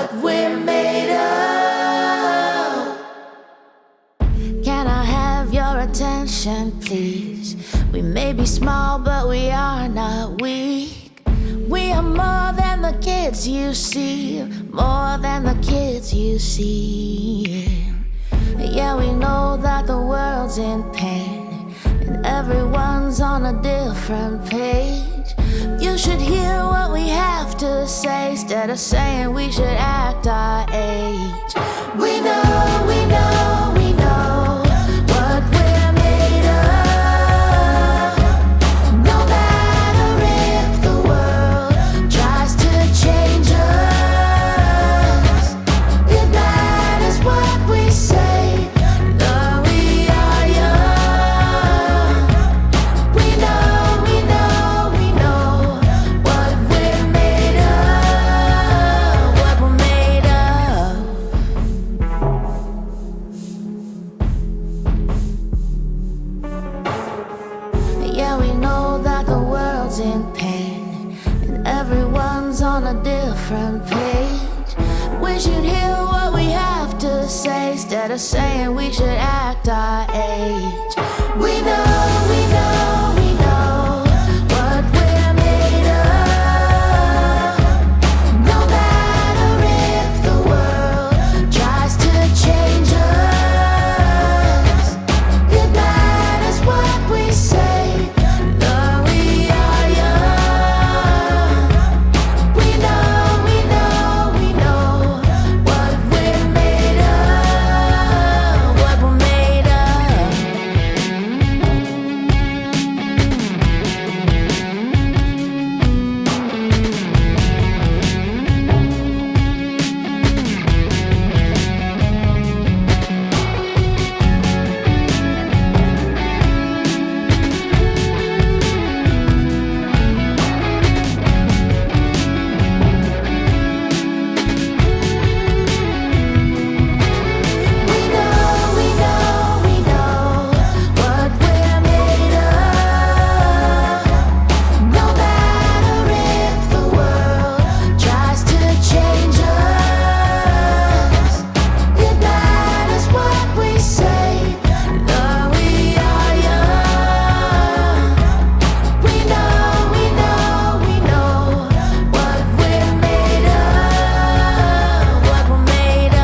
what we're made of. Can I have your attention, please? We may be small, but we are not weak. We are more than the kids you see, more than the kids you see. Yeah, we know that the world's in pain, and everyone's on a different page. You should hear what we have to say, instead of saying we should act our age. We know, we know, we know what we're made of. No matter if the world tries to change us, it matters what we say, though we are young. We know, we know, we know what we're made of, what we're made of. Yeah, we know that the world's in pain, and everyone's on a different page. We should hear what we have to say, instead of saying we should act our age. We know, we know, we know what we're made of. No matter if the world tries to change us, it matters what we say, though we are young. We know, we know, we know what we're made of, what we're made of. We know, we know, we know what we're made of. No matter if the world tries to change us, it matters what we say, though we are young. We know, we know, we know what we're made of, what we're made of.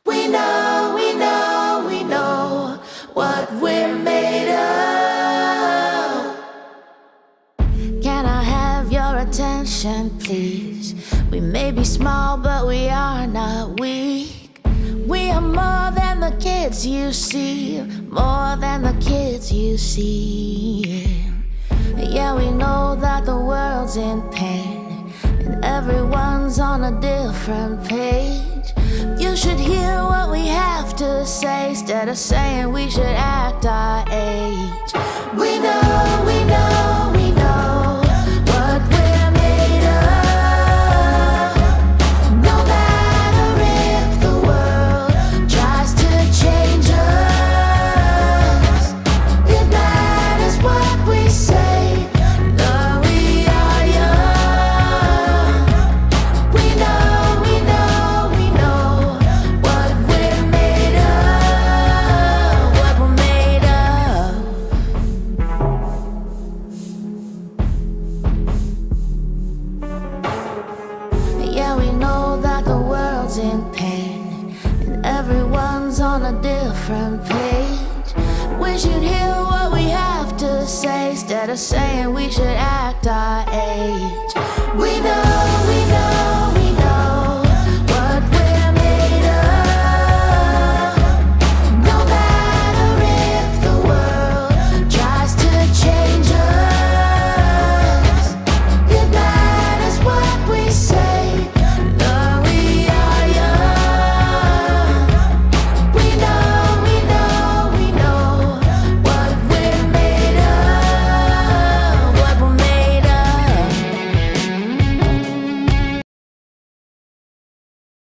We know, we know, we know what we're made of. Can I have your attention, please? We may be small, but we are not weak. We are more than the kids you see, more than the kids you see. Yeah, we know that the world's in pain, and everyone's on a different page. You should hear what we have to say, instead of saying we should act our age. We know, we know, we know what we're made of. No matter if the world tries to change us, it matters what we say, though we are young. We know, we know, we know what we're made of, what we're made of. Yeah, we know that the world's in pain, and everyone's on a different page. We should hear what we have to say, instead of saying we should act our age. We know, we know,